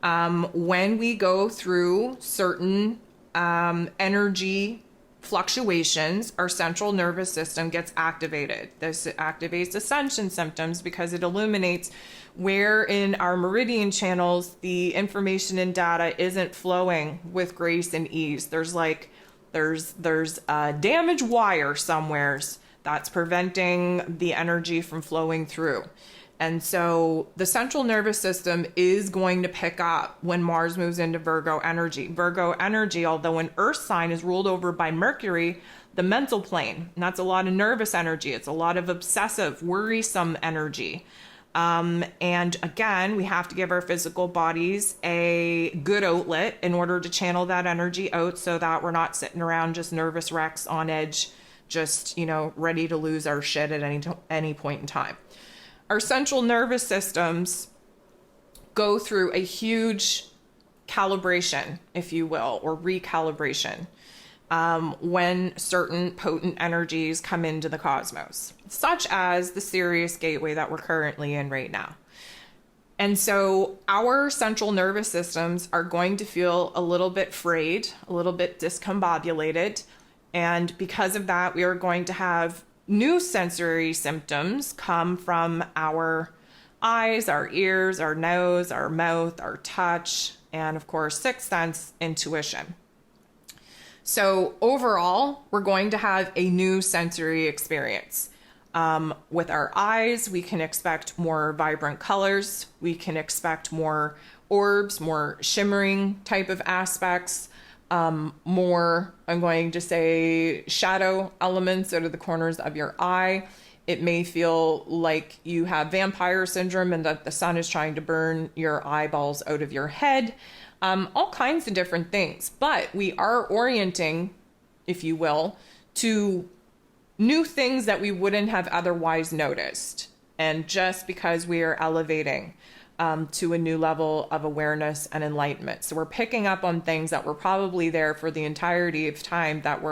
When we go through certain energy fluctuations, our central nervous system gets activated. This activates Ascension symptoms because it illuminates where in our meridian channels the information and data isn't flowing with grace and ease. There's a damaged wire somewheres that's preventing the energy from flowing through. And so the central nervous system is going to pick up when Mars moves into Virgo energy. Virgo energy, although an earth sign, is ruled over by Mercury, the mental plane. And that's a lot of nervous energy. It's a lot of obsessive, worrisome energy. And again, we have to give our physical bodies a good outlet in order to channel that energy out so that we're not sitting around just nervous wrecks on edge, just, ready to lose our shit at any point in time. Our central nervous systems go through a huge calibration, if you will, or recalibration when certain potent energies come into the cosmos, such as the Sirius gateway that we're currently in right now. And so our central nervous systems are going to feel a little bit frayed, a little bit discombobulated. And because of that, we are going to have new sensory symptoms come from our eyes, our ears, our nose, our mouth, our touch, and of course, sixth sense, intuition. So overall, we're going to have a new sensory experience. With our eyes, we can expect more vibrant colors. We can expect more orbs, more shimmering type of aspects. More, I'm going to say, shadow elements out of the corners of your eye. It may feel like you have vampire syndrome and that the sun is trying to burn your eyeballs out of your head. All kinds of different things. But we are orienting, if you will, to new things that we wouldn't have otherwise noticed. And just because we are elevating to a new level of awareness and enlightenment. So we're picking up on things that were probably there for the entirety of time that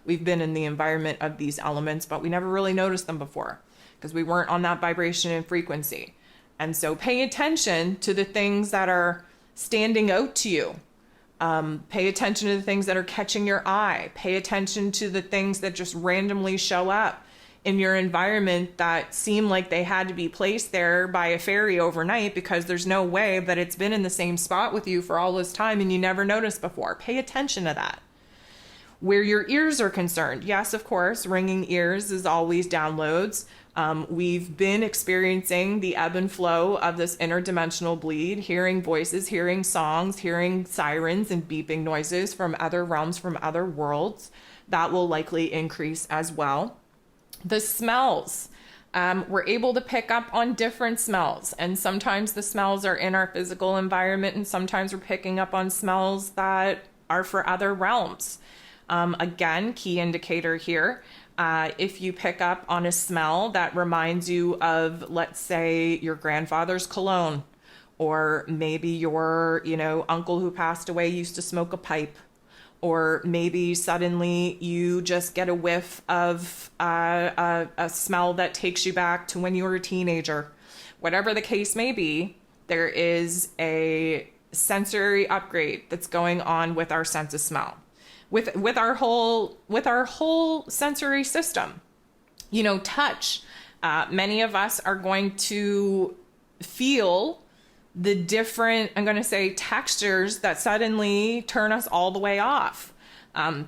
we've been in the environment of these elements, but we never really noticed them before because we weren't on that vibration and frequency. And so pay attention to the things that are standing out to you. Pay attention to the things that are catching your eye. Pay attention to the things that just randomly show up in your environment that seem like they had to be placed there by a fairy overnight because there's no way that it's been in the same spot with you for all this time and you never noticed before. Pay attention to that. Where your ears are concerned, yes, of course, ringing ears is always downloads. We've been experiencing the ebb and flow of this interdimensional bleed, hearing voices, hearing songs, hearing sirens and beeping noises from other realms, from other worlds. That will likely increase as well. The smells, we're able to pick up on different smells, and sometimes the smells are in our physical environment and sometimes we're picking up on smells that are for other realms. Again, key indicator here, if you pick up on a smell that reminds you of, let's say, your grandfather's cologne, or maybe your, uncle who passed away used to smoke a pipe, or maybe suddenly you just get a whiff of a smell that takes you back to when you were a teenager. Whatever the case may be, there is a sensory upgrade that's going on with our sense of smell, with our whole sensory system. Touch. Many of us are going to feel the different, I'm going to say, textures that suddenly turn us all the way off.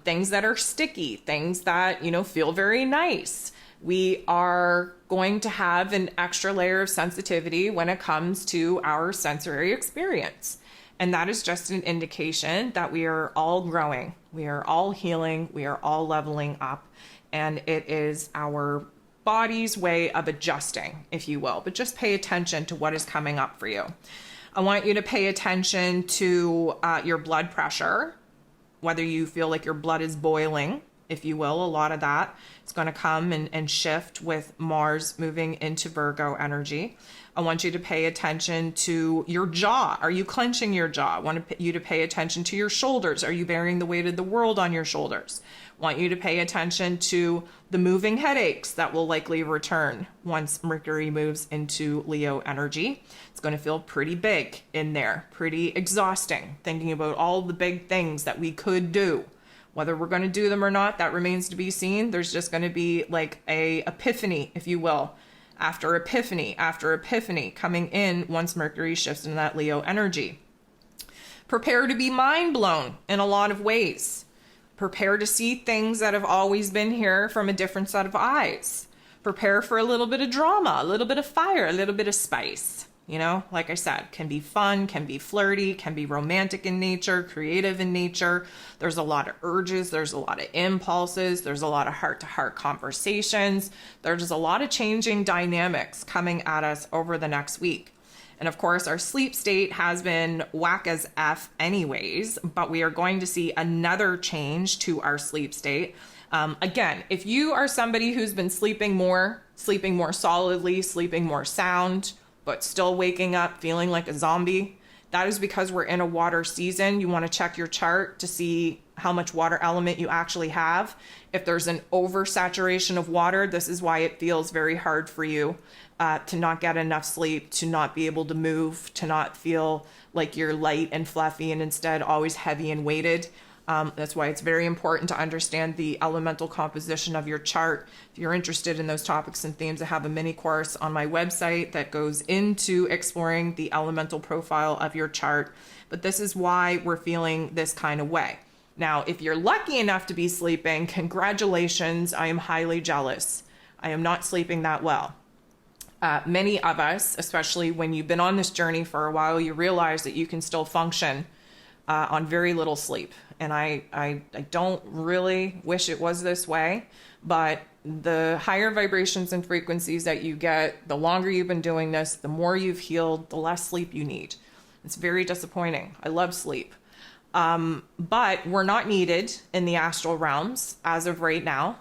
Things that are sticky, things that, feel very nice. We are going to have an extra layer of sensitivity when it comes to our sensory experience. And that is just an indication that we are all growing. We are all healing. We are all leveling up. And it is our body's way of adjusting, if you will, but just pay attention to what is coming up for you. I want you to pay attention to your blood pressure, whether you feel like your blood is boiling, if you will. A lot of that is going to come and shift with Mars moving into Virgo energy. I want you to pay attention to your jaw. Are you clenching your jaw? I want you to pay attention to your shoulders. Are you bearing the weight of the world on your shoulders? I want you to pay attention to the moving headaches that will likely return once Mercury moves into Leo energy. It's going to feel pretty big in there, pretty exhausting, thinking about all the big things that we could do. Whether we're going to do them or not, that remains to be seen. There's just going to be like a epiphany, if you will, after epiphany coming in once Mercury shifts into that Leo energy. Prepare to be mind blown in a lot of ways. Prepare to see things that have always been here from a different set of eyes. Prepare for a little bit of drama, a little bit of fire, a little bit of spice. You know, like I said, can be fun, can be flirty, can be romantic in nature, creative in nature. There's a lot of urges, there's a lot of impulses, there's a lot of heart-to-heart conversations. There's a lot of changing dynamics coming at us over the next week. And of course, our sleep state has been whack as F anyways, but we are going to see another change to our sleep state. Again, if you are somebody who's been sleeping more solidly, sleeping more sound, but still waking up feeling like a zombie, that is because we're in a water season. You want to check your chart to see how much water element you actually have. If there's an oversaturation of water, this is why it feels very hard for you to not get enough sleep, to not be able to move, to not feel like you're light and fluffy and instead always heavy and weighted. That's why it's very important to understand the elemental composition of your chart. If you're interested in those topics and themes, I have a mini course on my website that goes into exploring the elemental profile of your chart. But this is why we're feeling this kind of way. Now, if you're lucky enough to be sleeping, congratulations. I am highly jealous. I am not sleeping that well. Many of us, especially when you've been on this journey for a while, you realize that you can still function on very little sleep. And I don't really wish it was this way, but the higher vibrations and frequencies that you get, the longer you've been doing this, the more you've healed, the less sleep you need. It's very disappointing. I love sleep. But we're not needed in the astral realms as of right now.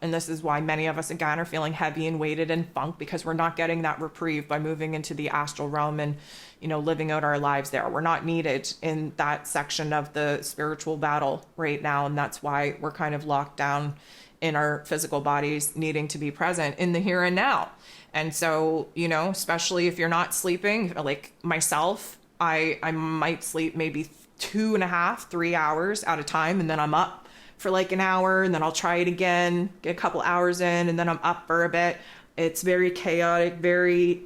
And this is why many of us again are feeling heavy and weighted and funk, because we're not getting that reprieve by moving into the astral realm and, you know, living out our lives there. We're not needed in that section of the spiritual battle right now. And that's why we're kind of locked down in our physical bodies, needing to be present in the here and now. And so, you know, especially if you're not sleeping, like myself, I might sleep maybe 2.5, 3 hours at a time, and then I'm up for like an hour, and then I'll try it again, get a couple hours in, and then I'm up for a bit. It's very chaotic, very,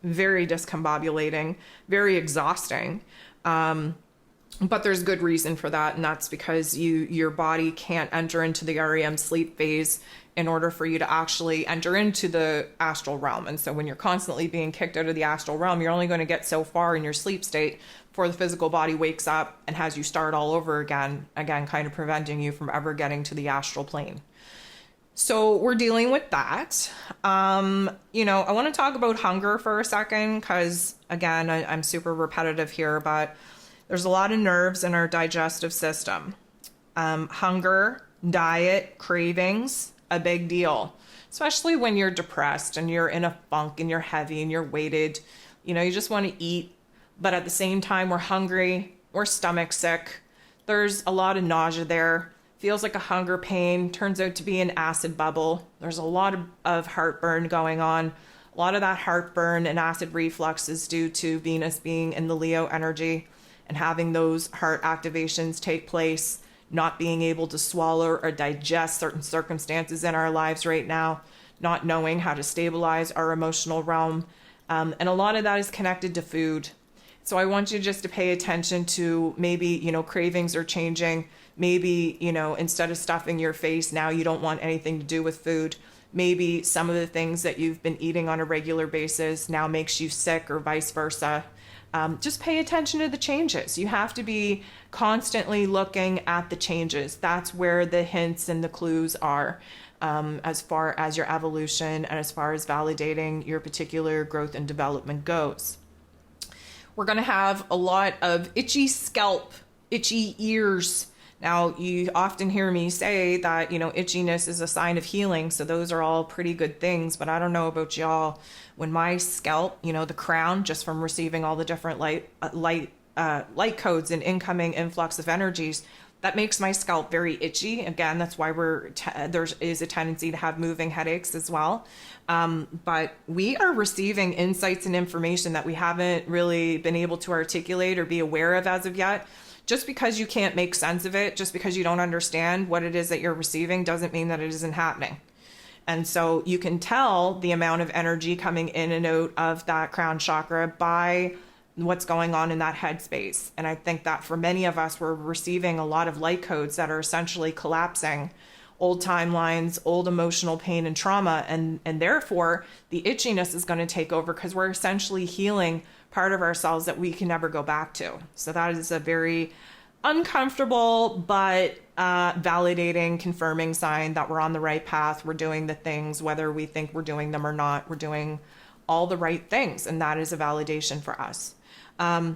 very discombobulating, very exhausting. But there's good reason for that, and that's because your body can't enter into the REM sleep phase in order for you to actually enter into the astral realm. And so when you're constantly being kicked out of the astral realm, you're only going to get so far in your sleep state before the physical body wakes up and has you start all over again, kind of preventing you from ever getting to the astral plane. So we're dealing with that. You know, I want to talk about hunger for a second, because again, I'm super repetitive here, but there's a lot of nerves in our digestive system. Hunger, diet, cravings, a big deal, especially when you're depressed and you're in a funk and you're heavy and you're weighted. You know, you just want to eat, but at the same time, we're hungry, we're stomach sick. There's a lot of nausea there. Feels like a hunger pain, turns out to be an acid bubble. There's a lot of heartburn going on. A lot of that heartburn and acid reflux is due to Venus being in the Leo energy and having those heart activations take place, not being able to swallow or digest certain circumstances in our lives right now, not knowing how to stabilize our emotional realm. And a lot of that is connected to food. So I want you just to pay attention to maybe, you know, cravings are changing. Maybe, you know, instead of stuffing your face, now you don't want anything to do with food. Maybe some of the things that you've been eating on a regular basis now makes you sick, or vice versa. Just pay attention to the changes. You have to be constantly looking at the changes. That's where the hints and the clues are. as far as your evolution and as far as validating your particular growth and development goes. We're going to have a lot of itchy scalp, itchy ears. Now, you often hear me say that, itchiness is a sign of healing. So those are all pretty good things. But I don't know about y'all. When my scalp, the crown, just from receiving all the different light codes and incoming influx of energies, that makes my scalp very itchy. Again, that's why there is a tendency to have moving headaches as well. But we are receiving insights and information that we haven't really been able to articulate or be aware of as of yet. Just because you can't make sense of it, just because you don't understand what it is that you're receiving, doesn't mean that it isn't happening. And so you can tell the amount of energy coming in and out of that crown chakra by what's going on in that headspace. And I think that for many of us, we're receiving a lot of light codes that are essentially collapsing old timelines, old emotional pain and trauma. And therefore, the itchiness is going to take over because we're essentially healing part of ourselves that we can never go back to. So that is a very uncomfortable but validating, confirming sign that we're on the right path. We're doing the things, whether we think we're doing them or not, we're doing all the right things. And that is a validation for us. I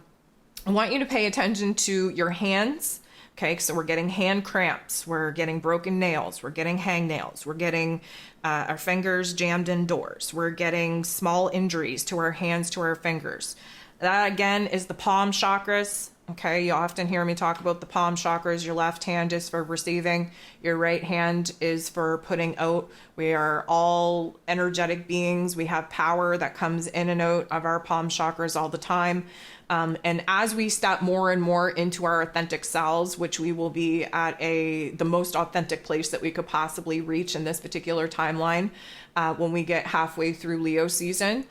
want you to pay attention to your hands. Okay, so we're getting hand cramps, we're getting broken nails, we're getting hangnails, we're getting our fingers jammed in doors, we're getting small injuries to our hands, to our fingers. That again is the palm chakras. Okay, you often hear me talk about the palm chakras. Your left hand is for receiving, your right hand is for putting out. We are all energetic beings. We have power that comes in and out of our palm chakras all the time. And as we step more and more into our authentic selves, which we will be at the most authentic place that we could possibly reach in this particular timeline, when we get halfway through Leo season.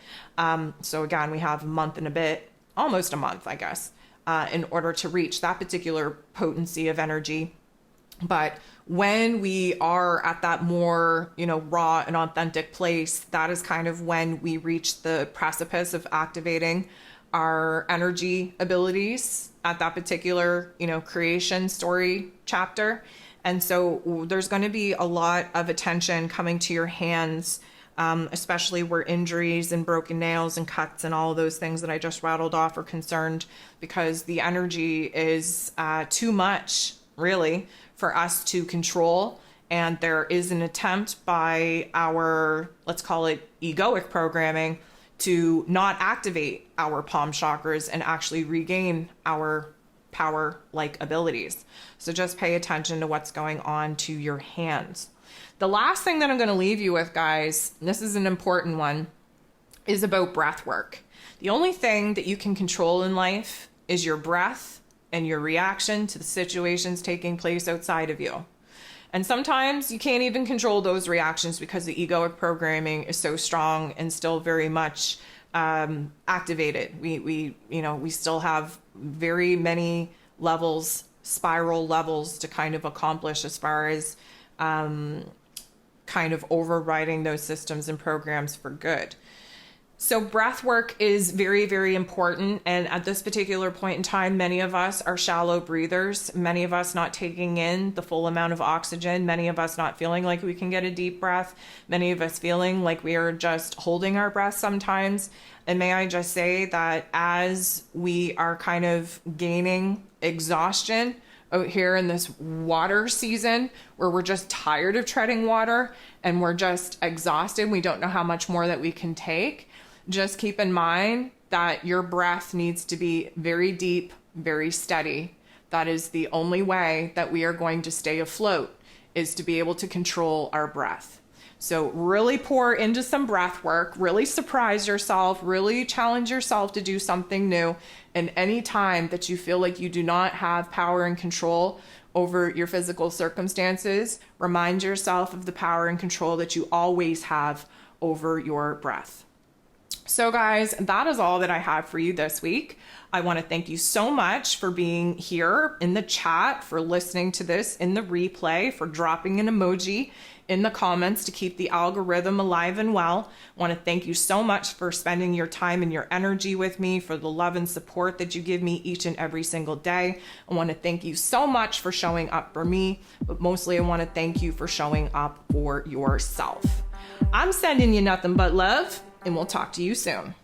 So again, we have a month and a bit, almost a month, I guess, in order to reach that particular potency of energy. But when we are at that more, raw and authentic place, that is kind of when we reach the precipice of activating our energy abilities at that particular, creation story chapter. And so there's going to be a lot of attention coming to your hands, especially where injuries and broken nails and cuts and all of those things that I just rattled off are concerned, because the energy is too much, really, for us to control. And there is an attempt by our, let's call it egoic programming, to not activate our palm chakras and actually regain our power-like abilities. So just pay attention to what's going on to your hands. The last thing that I'm going to leave you with, guys, and this is an important one, is about breath work. The only thing that you can control in life is your breath and your reaction to the situations taking place outside of you. And sometimes you can't even control those reactions because the egoic programming is so strong and still very much activated. We still have very many levels, spiral levels to kind of accomplish as far as kind of overriding those systems and programs for good. So breath work is very, very important. And at this particular point in time, many of us are shallow breathers, many of us not taking in the full amount of oxygen, many of us not feeling like we can get a deep breath, many of us feeling like we are just holding our breath sometimes. And may I just say that as we are kind of gaining exhaustion out here in this water season, where we're just tired of treading water and we're just exhausted, we don't know how much more that we can take. Just keep in mind that your breath needs to be very deep, very steady. That is the only way that we are going to stay afloat, is to be able to control our breath. So really pour into some breath work, really surprise yourself, really challenge yourself to do something new. And any time that you feel like you do not have power and control over your physical circumstances, remind yourself of the power and control that you always have over your breath. So guys, that is all that I have for you this week. I want to thank you so much for being here in the chat, for listening to this in the replay, for dropping an emoji in the comments to keep the algorithm alive and well. I want to thank you so much for spending your time and your energy with me, for the love and support that you give me each and every single day. I want to thank you so much for showing up for me, but mostly I want to thank you for showing up for yourself. I'm sending you nothing but love, and we'll talk to you soon.